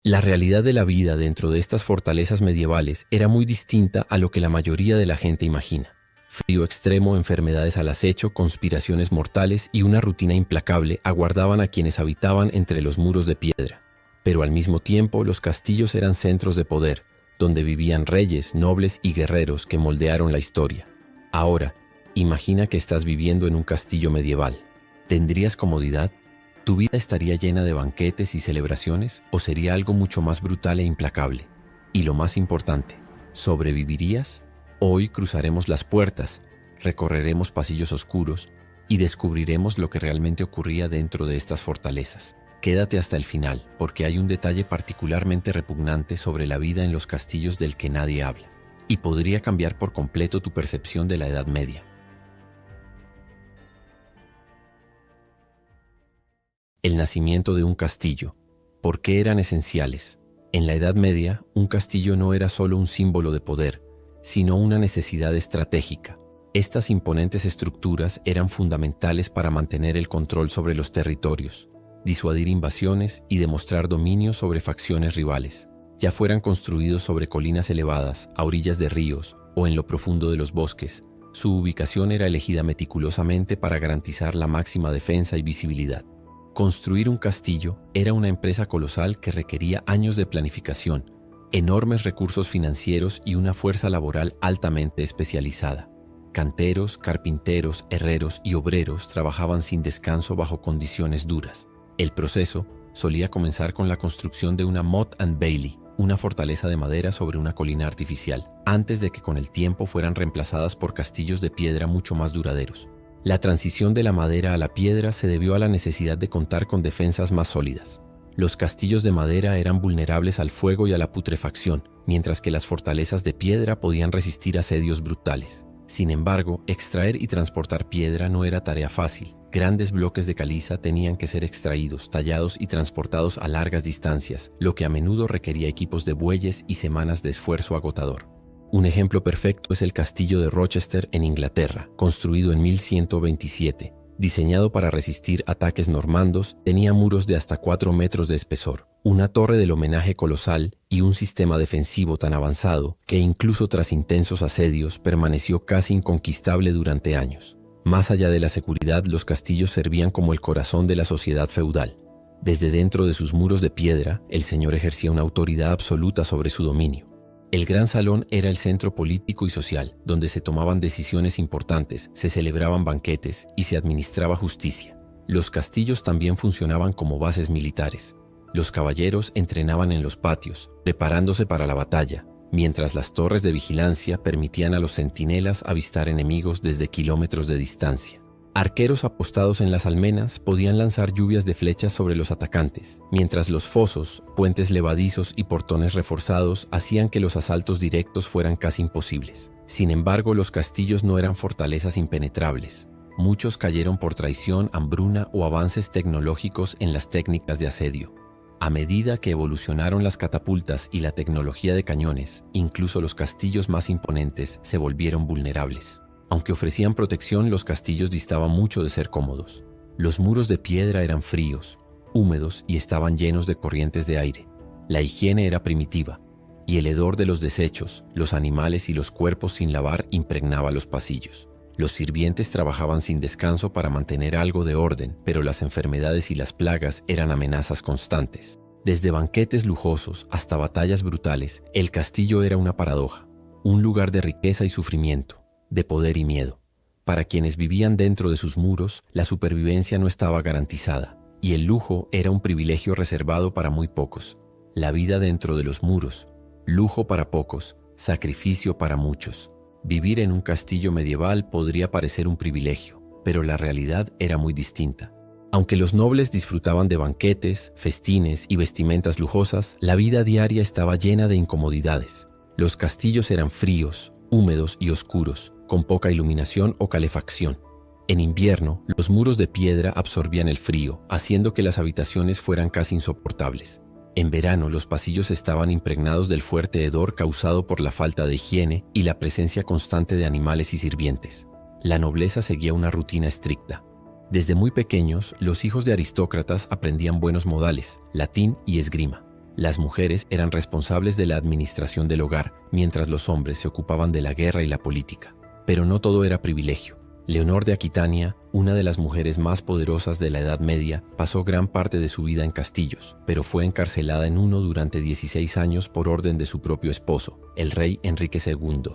La realidad de la vida dentro de estas fortalezas medievales era muy distinta a lo que la mayoría de la gente imagina. Frío extremo, enfermedades al acecho, conspiraciones mortales y una rutina implacable aguardaban a quienes habitaban entre los muros de piedra. Pero al mismo tiempo, los castillos eran centros de poder, donde vivían reyes, nobles y guerreros que moldearon la historia. Ahora, imagina que estás viviendo en un castillo medieval. ¿Tendrías comodidad? ¿Tu vida estaría llena de banquetes y celebraciones o sería algo mucho más brutal e implacable? Y lo más importante, ¿sobrevivirías? Hoy cruzaremos las puertas, recorreremos pasillos oscuros y descubriremos lo que realmente ocurría dentro de estas fortalezas. Quédate hasta el final, porque hay un detalle particularmente repugnante sobre la vida en los castillos del que nadie habla, y podría cambiar por completo tu percepción de la Edad Media. El nacimiento de un castillo. ¿Por qué eran esenciales? En la Edad Media, un castillo no era solo un símbolo de poder, sino una necesidad estratégica. Estas imponentes estructuras eran fundamentales para mantener el control sobre los territorios, disuadir invasiones y demostrar dominio sobre facciones rivales. Ya fueran construidos sobre colinas elevadas, a orillas de ríos o en lo profundo de los bosques, su ubicación era elegida meticulosamente para garantizar la máxima defensa y visibilidad. Construir un castillo era una empresa colosal que requería años de planificación, enormes recursos financieros y una fuerza laboral altamente especializada. Canteros, carpinteros, herreros y obreros trabajaban sin descanso bajo condiciones duras. El proceso solía comenzar con la construcción de una motte and bailey, una fortaleza de madera sobre una colina artificial, antes de que con el tiempo fueran reemplazadas por castillos de piedra mucho más duraderos. La transición de la madera a la piedra se debió a la necesidad de contar con defensas más sólidas. Los castillos de madera eran vulnerables al fuego y a la putrefacción, mientras que las fortalezas de piedra podían resistir asedios brutales. Sin embargo, extraer y transportar piedra no era tarea fácil. Grandes bloques de caliza tenían que ser extraídos, tallados y transportados a largas distancias, lo que a menudo requería equipos de bueyes y semanas de esfuerzo agotador. Un ejemplo perfecto es el castillo de Rochester en Inglaterra, construido en 1127. Diseñado para resistir ataques normandos, tenía muros de hasta 4 metros de espesor, una torre del homenaje colosal y un sistema defensivo tan avanzado que incluso tras intensos asedios permaneció casi inconquistable durante años. Más allá de la seguridad, los castillos servían como el corazón de la sociedad feudal. Desde dentro de sus muros de piedra, el señor ejercía una autoridad absoluta sobre su dominio. El gran salón era el centro político y social, donde se tomaban decisiones importantes, se celebraban banquetes y se administraba justicia. Los castillos también funcionaban como bases militares. Los caballeros entrenaban en los patios, preparándose para la batalla, mientras las torres de vigilancia permitían a los centinelas avistar enemigos desde kilómetros de distancia. Arqueros apostados en las almenas podían lanzar lluvias de flechas sobre los atacantes, mientras los fosos, puentes levadizos y portones reforzados hacían que los asaltos directos fueran casi imposibles. Sin embargo, los castillos no eran fortalezas impenetrables. Muchos cayeron por traición, hambruna o avances tecnológicos en las técnicas de asedio. A medida que evolucionaron las catapultas y la tecnología de cañones, incluso los castillos más imponentes se volvieron vulnerables. Aunque ofrecían protección, los castillos distaban mucho de ser cómodos. Los muros de piedra eran fríos, húmedos y estaban llenos de corrientes de aire. La higiene era primitiva, y el hedor de los desechos, los animales y los cuerpos sin lavar impregnaba los pasillos. Los sirvientes trabajaban sin descanso para mantener algo de orden, pero las enfermedades y las plagas eran amenazas constantes. Desde banquetes lujosos hasta batallas brutales, el castillo era una paradoja, un lugar de riqueza y sufrimiento, de poder y miedo. Para quienes vivían dentro de sus muros, la supervivencia no estaba garantizada, y el lujo era un privilegio reservado para muy pocos. La vida dentro de los muros, lujo para pocos, sacrificio para muchos. Vivir en un castillo medieval podría parecer un privilegio, pero la realidad era muy distinta. Aunque los nobles disfrutaban de banquetes, festines y vestimentas lujosas, la vida diaria estaba llena de incomodidades. Los castillos eran fríos, húmedos y oscuros, con poca iluminación o calefacción. En invierno, los muros de piedra absorbían el frío, haciendo que las habitaciones fueran casi insoportables. En verano, los pasillos estaban impregnados del fuerte hedor causado por la falta de higiene y la presencia constante de animales y sirvientes. La nobleza seguía una rutina estricta. Desde muy pequeños, los hijos de aristócratas aprendían buenos modales, latín y esgrima. Las mujeres eran responsables de la administración del hogar, mientras los hombres se ocupaban de la guerra y la política. Pero no todo era privilegio. Leonor de Aquitania, una de las mujeres más poderosas de la Edad Media, pasó gran parte de su vida en castillos, pero fue encarcelada en uno durante 16 años por orden de su propio esposo, el rey Enrique II.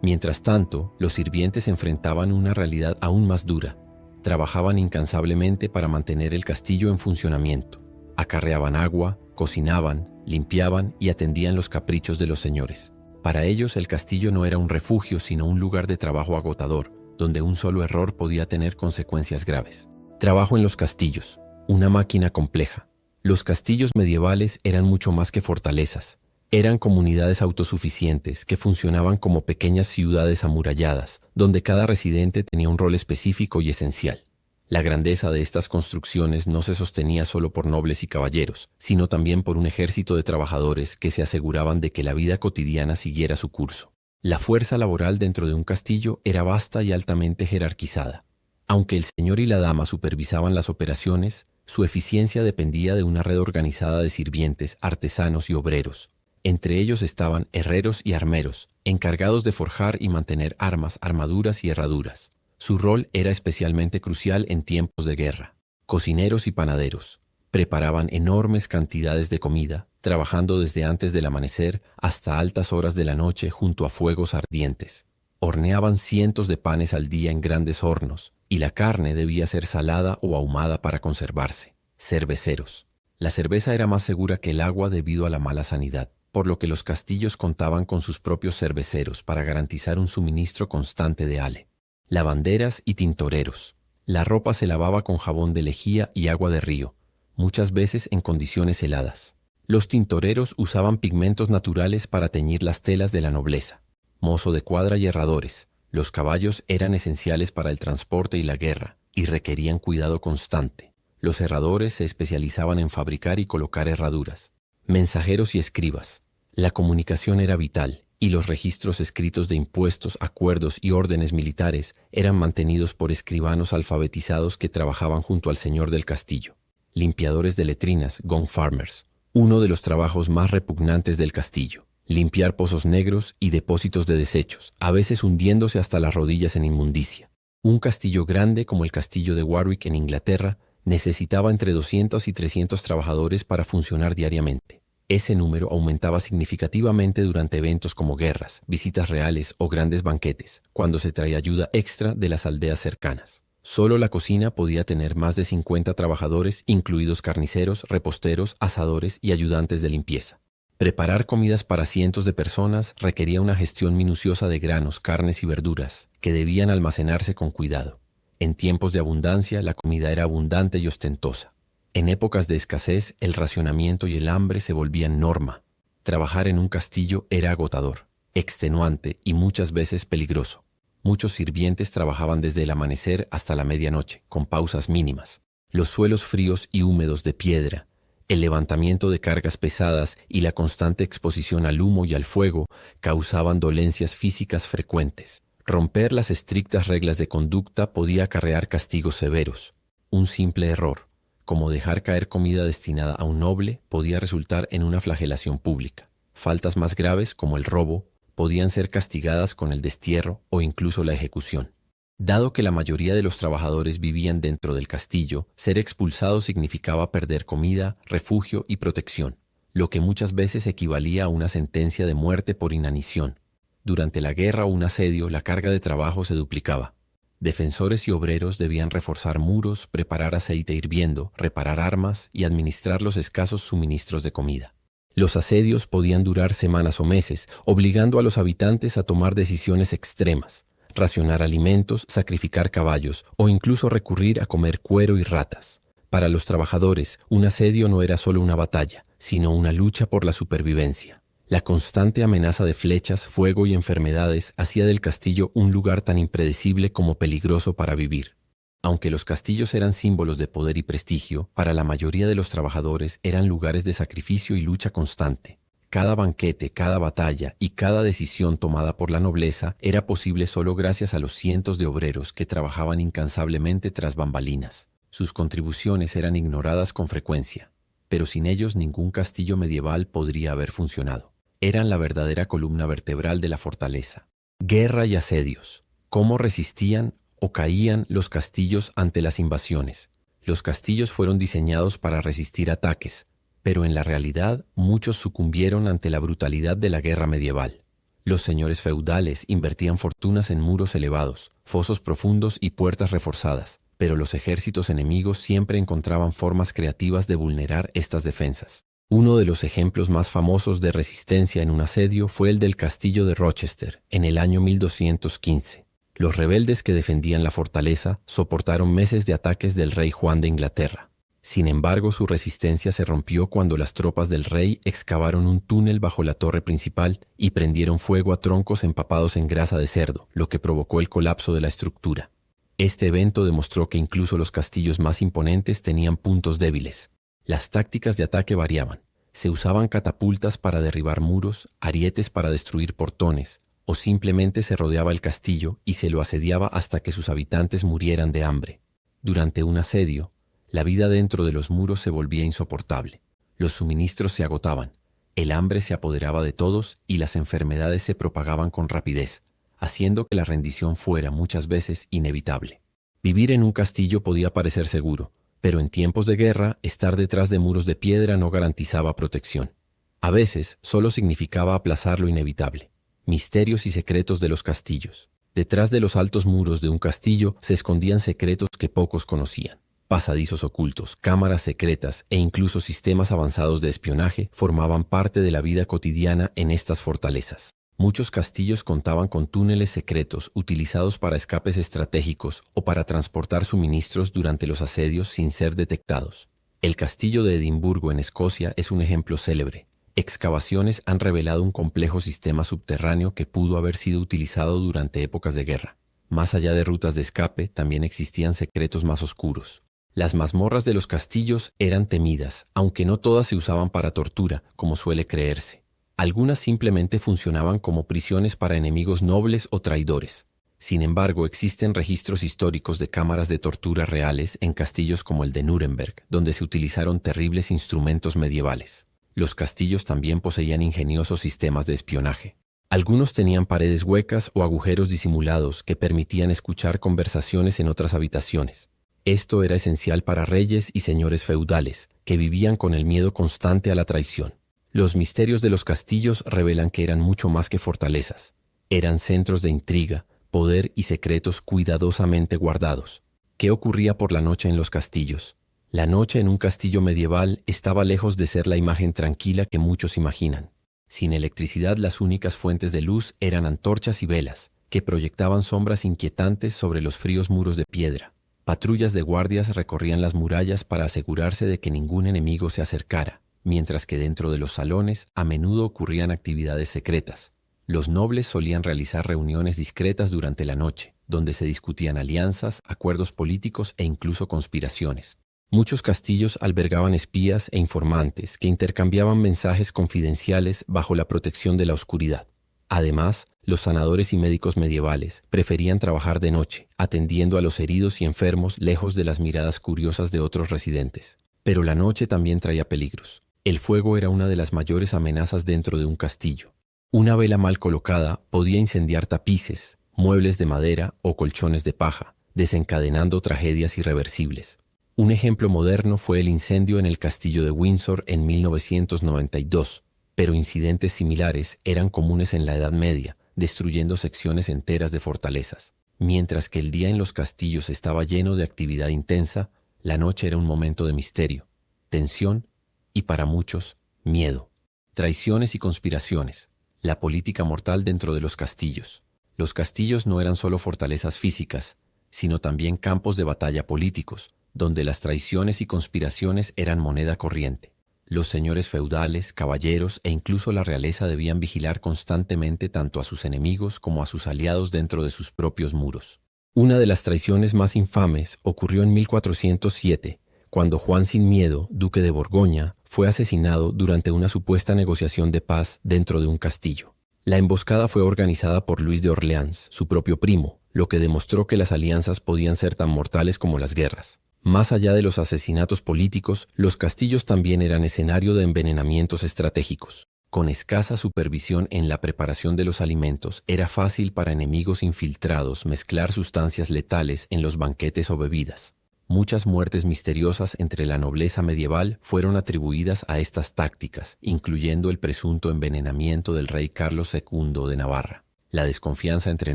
Mientras tanto, los sirvientes enfrentaban una realidad aún más dura. Trabajaban incansablemente para mantener el castillo en funcionamiento. Acarreaban agua, cocinaban, limpiaban y atendían los caprichos de los señores. Para ellos el castillo no era un refugio, sino un lugar de trabajo agotador, donde un solo error podía tener consecuencias graves. Trabajo en los castillos, una máquina compleja. Los castillos medievales eran mucho más que fortalezas. Eran comunidades autosuficientes que funcionaban como pequeñas ciudades amuralladas, donde cada residente tenía un rol específico y esencial. La grandeza de estas construcciones no se sostenía solo por nobles y caballeros, sino también por un ejército de trabajadores que se aseguraban de que la vida cotidiana siguiera su curso. La fuerza laboral dentro de un castillo era vasta y altamente jerarquizada. Aunque el señor y la dama supervisaban las operaciones, su eficiencia dependía de una red organizada de sirvientes, artesanos y obreros. Entre ellos estaban herreros y armeros, encargados de forjar y mantener armas, armaduras y herraduras. Su rol era especialmente crucial en tiempos de guerra. Cocineros y panaderos preparaban enormes cantidades de comida, trabajando desde antes del amanecer hasta altas horas de la noche junto a fuegos ardientes. Horneaban cientos de panes al día en grandes hornos, y la carne debía ser salada o ahumada para conservarse. Cerveceros. La cerveza era más segura que el agua debido a la mala sanidad, por lo que los castillos contaban con sus propios cerveceros para garantizar un suministro constante de ale. Lavanderas y tintoreros. La ropa se lavaba con jabón de lejía y agua de río, muchas veces en condiciones heladas. Los tintoreros usaban pigmentos naturales para teñir las telas de la nobleza. Mozo de cuadra y herradores. Los caballos eran esenciales para el transporte y la guerra, y requerían cuidado constante. Los herradores se especializaban en fabricar y colocar herraduras. Mensajeros y escribas. La comunicación era vital, y los registros escritos de impuestos, acuerdos y órdenes militares eran mantenidos por escribanos alfabetizados que trabajaban junto al señor del castillo. Limpiadores de letrinas, gong farmers. Uno de los trabajos más repugnantes del castillo. Limpiar pozos negros y depósitos de desechos, a veces hundiéndose hasta las rodillas en inmundicia. Un castillo grande como el castillo de Warwick en Inglaterra necesitaba entre 200 y 300 trabajadores para funcionar diariamente. Ese número aumentaba significativamente durante eventos como guerras, visitas reales o grandes banquetes, cuando se traía ayuda extra de las aldeas cercanas. Solo la cocina podía tener más de 50 trabajadores, incluidos carniceros, reposteros, asadores y ayudantes de limpieza. Preparar comidas para cientos de personas requería una gestión minuciosa de granos, carnes y verduras, que debían almacenarse con cuidado. En tiempos de abundancia, la comida era abundante y ostentosa. En épocas de escasez, el racionamiento y el hambre se volvían norma. Trabajar en un castillo era agotador, extenuante y muchas veces peligroso. Muchos sirvientes trabajaban desde el amanecer hasta la medianoche, con pausas mínimas. Los suelos fríos y húmedos de piedra, el levantamiento de cargas pesadas y la constante exposición al humo y al fuego causaban dolencias físicas frecuentes. Romper las estrictas reglas de conducta podía acarrear castigos severos. Un simple error, como dejar caer comida destinada a un noble, podía resultar en una flagelación pública. Faltas más graves, como el robo, podían ser castigadas con el destierro o incluso la ejecución. Dado que la mayoría de los trabajadores vivían dentro del castillo, ser expulsado significaba perder comida, refugio y protección, lo que muchas veces equivalía a una sentencia de muerte por inanición. Durante la guerra o un asedio, la carga de trabajo se duplicaba. Defensores y obreros debían reforzar muros, preparar aceite hirviendo, reparar armas y administrar los escasos suministros de comida. Los asedios podían durar semanas o meses, obligando a los habitantes a tomar decisiones extremas, racionar alimentos, sacrificar caballos o incluso recurrir a comer cuero y ratas. Para los trabajadores, un asedio no era solo una batalla, sino una lucha por la supervivencia. La constante amenaza de flechas, fuego y enfermedades hacía del castillo un lugar tan impredecible como peligroso para vivir. Aunque los castillos eran símbolos de poder y prestigio, para la mayoría de los trabajadores eran lugares de sacrificio y lucha constante. Cada banquete, cada batalla y cada decisión tomada por la nobleza era posible solo gracias a los cientos de obreros que trabajaban incansablemente tras bambalinas. Sus contribuciones eran ignoradas con frecuencia. pero sin ellos ningún castillo medieval podría haber funcionado. Eran la verdadera columna vertebral de la fortaleza. Guerra y asedios. ¿Cómo resistían o caían los castillos ante las invasiones? Los castillos fueron diseñados para resistir ataques, pero en la realidad muchos sucumbieron ante la brutalidad de la guerra medieval. Los señores feudales invertían fortunas en muros elevados, fosos profundos y puertas reforzadas, pero los ejércitos enemigos siempre encontraban formas creativas de vulnerar estas defensas. Uno de los ejemplos más famosos de resistencia en un asedio fue el del castillo de Rochester, en el año 1215. Los rebeldes que defendían la fortaleza soportaron meses de ataques del rey Juan de Inglaterra. Sin embargo, su resistencia se rompió cuando las tropas del rey excavaron un túnel bajo la torre principal y prendieron fuego a troncos empapados en grasa de cerdo, lo que provocó el colapso de la estructura. Este evento demostró que incluso los castillos más imponentes tenían puntos débiles. Las tácticas de ataque variaban. Se usaban catapultas para derribar muros, arietes para destruir portones, o simplemente se rodeaba el castillo y se lo asediaba hasta que sus habitantes murieran de hambre. Durante un asedio, la vida dentro de los muros se volvía insoportable. Los suministros se agotaban, el hambre se apoderaba de todos y las enfermedades se propagaban con rapidez, haciendo que la rendición fuera muchas veces inevitable. Vivir en un castillo podía parecer seguro, pero en tiempos de guerra, estar detrás de muros de piedra no garantizaba protección. A veces, solo significaba aplazar lo inevitable. Misterios y secretos de los castillos. Detrás de los altos muros de un castillo se escondían secretos que pocos conocían. Pasadizos ocultos, cámaras secretas e incluso sistemas avanzados de espionaje formaban parte de la vida cotidiana en estas fortalezas. Muchos castillos contaban con túneles secretos utilizados para escapes estratégicos o para transportar suministros durante los asedios sin ser detectados. El castillo de Edimburgo en Escocia es un ejemplo célebre. Excavaciones han revelado un complejo sistema subterráneo que pudo haber sido utilizado durante épocas de guerra. Más allá de rutas de escape, también existían secretos más oscuros. Las mazmorras de los castillos eran temidas, aunque no todas se usaban para tortura, como suele creerse. Algunas simplemente funcionaban como prisiones para enemigos nobles o traidores. Sin embargo, existen registros históricos de cámaras de tortura reales en castillos como el de Nuremberg, donde se utilizaron terribles instrumentos medievales. Los castillos también poseían ingeniosos sistemas de espionaje. Algunos tenían paredes huecas o agujeros disimulados que permitían escuchar conversaciones en otras habitaciones. Esto era esencial para reyes y señores feudales, que vivían con el miedo constante a la traición. Los misterios de los castillos revelan que eran mucho más que fortalezas. Eran centros de intriga, poder y secretos cuidadosamente guardados. ¿Qué ocurría por la noche en los castillos? La noche en un castillo medieval estaba lejos de ser la imagen tranquila que muchos imaginan. Sin electricidad, las únicas fuentes de luz eran antorchas y velas, que proyectaban sombras inquietantes sobre los fríos muros de piedra. Patrullas de guardias recorrían las murallas para asegurarse de que ningún enemigo se acercara, mientras que dentro de los salones a menudo ocurrían actividades secretas. Los nobles solían realizar reuniones discretas durante la noche, donde se discutían alianzas, acuerdos políticos e incluso conspiraciones. Muchos castillos albergaban espías e informantes que intercambiaban mensajes confidenciales bajo la protección de la oscuridad. Además, los sanadores y médicos medievales preferían trabajar de noche, atendiendo a los heridos y enfermos lejos de las miradas curiosas de otros residentes. Pero la noche también traía peligros. El fuego era una de las mayores amenazas dentro de un castillo. Una vela mal colocada podía incendiar tapices, muebles de madera o colchones de paja, desencadenando tragedias irreversibles. Un ejemplo moderno fue el incendio en el castillo de Windsor en 1992, pero incidentes similares eran comunes en la Edad Media, destruyendo secciones enteras de fortalezas. Mientras que el día en los castillos estaba lleno de actividad intensa, la noche era un momento de misterio, tensión y, para muchos, miedo. Traiciones y conspiraciones. La política mortal dentro de los castillos. Los castillos no eran solo fortalezas físicas, sino también campos de batalla políticos, donde las traiciones y conspiraciones eran moneda corriente. Los señores feudales, caballeros e incluso la realeza debían vigilar constantemente tanto a sus enemigos como a sus aliados dentro de sus propios muros. Una de las traiciones más infames ocurrió en 1407, cuando Juan sin Miedo, duque de Borgoña, fue asesinado durante una supuesta negociación de paz dentro de un castillo. La emboscada fue organizada por Luis de Orleans, su propio primo, lo que demostró que las alianzas podían ser tan mortales como las guerras. Más allá de los asesinatos políticos, los castillos también eran escenario de envenenamientos estratégicos. Con escasa supervisión en la preparación de los alimentos, era fácil para enemigos infiltrados mezclar sustancias letales en los banquetes o bebidas. Muchas muertes misteriosas entre la nobleza medieval fueron atribuidas a estas tácticas, incluyendo el presunto envenenamiento del rey Carlos II de Navarra. La desconfianza entre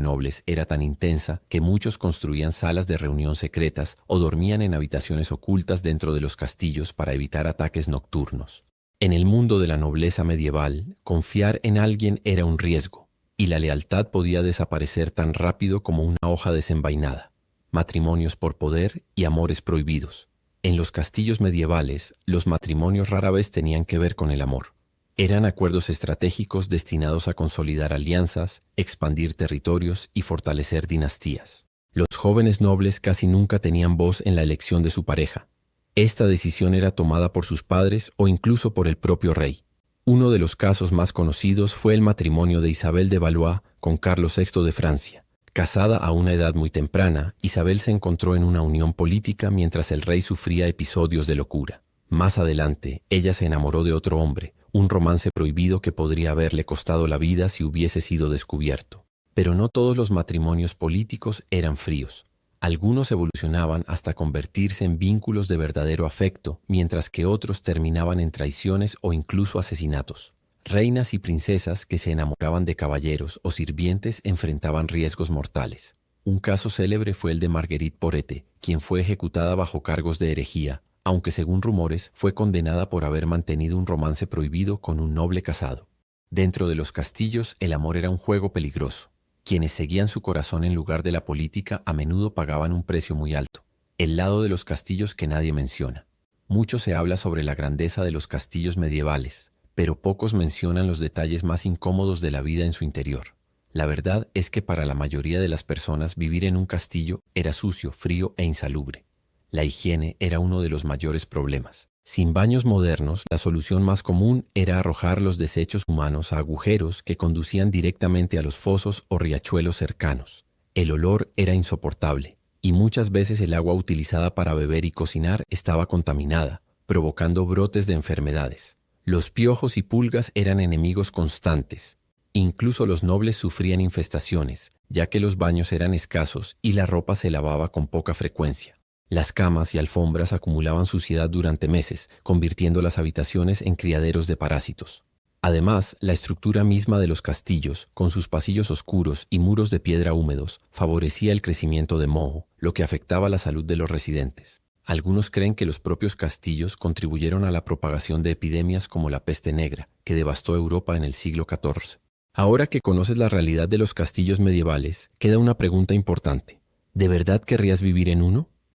nobles era tan intensa que muchos construían salas de reunión secretas o dormían en habitaciones ocultas dentro de los castillos para evitar ataques nocturnos. En el mundo de la nobleza medieval, confiar en alguien era un riesgo, y la lealtad podía desaparecer tan rápido como una hoja desenvainada. Matrimonios por poder y amores prohibidos. En los castillos medievales, los matrimonios rara vez tenían que ver con el amor. Eran acuerdos estratégicos destinados a consolidar alianzas, expandir territorios y fortalecer dinastías. Los jóvenes nobles casi nunca tenían voz en la elección de su pareja. Esta decisión era tomada por sus padres o incluso por el propio rey. Uno de los casos más conocidos fue el matrimonio de Isabel de Valois con Carlos VI de Francia. Casada a una edad muy temprana, Isabel se encontró en una unión política mientras el rey sufría episodios de locura. Más adelante, ella se enamoró de otro hombre, un romance prohibido que podría haberle costado la vida si hubiese sido descubierto. Pero no todos los matrimonios políticos eran fríos. Algunos evolucionaban hasta convertirse en vínculos de verdadero afecto, mientras que otros terminaban en traiciones o incluso asesinatos. Reinas y princesas que se enamoraban de caballeros o sirvientes enfrentaban riesgos mortales. Un caso célebre fue el de Marguerite Porete, quien fue ejecutada bajo cargos de herejía, aunque según rumores fue condenada por haber mantenido un romance prohibido con un noble casado. Dentro de los castillos el amor era un juego peligroso. Quienes seguían su corazón en lugar de la política a menudo pagaban un precio muy alto. El lado de los castillos que nadie menciona. Mucho se habla sobre la grandeza de los castillos medievales, pero pocos mencionan los detalles más incómodos de la vida en su interior. La verdad es que para la mayoría de las personas vivir en un castillo era sucio, frío e insalubre. La higiene era uno de los mayores problemas. Sin baños modernos, la solución más común era arrojar los desechos humanos a agujeros que conducían directamente a los fosos o riachuelos cercanos. El olor era insoportable, y muchas veces el agua utilizada para beber y cocinar estaba contaminada, provocando brotes de enfermedades. Los piojos y pulgas eran enemigos constantes. Incluso los nobles sufrían infestaciones, ya que los baños eran escasos y la ropa se lavaba con poca frecuencia. Las camas y alfombras acumulaban suciedad durante meses, convirtiendo las habitaciones en criaderos de parásitos. Además, la estructura misma de los castillos, con sus pasillos oscuros y muros de piedra húmedos, favorecía el crecimiento de moho, lo que afectaba la salud de los residentes. Algunos creen que los propios castillos contribuyeron a la propagación de epidemias como la peste negra, que devastó Europa en el siglo XIV. Ahora que conoces la realidad de los castillos medievales, queda una pregunta importante. ¿De verdad querrías vivir en uno?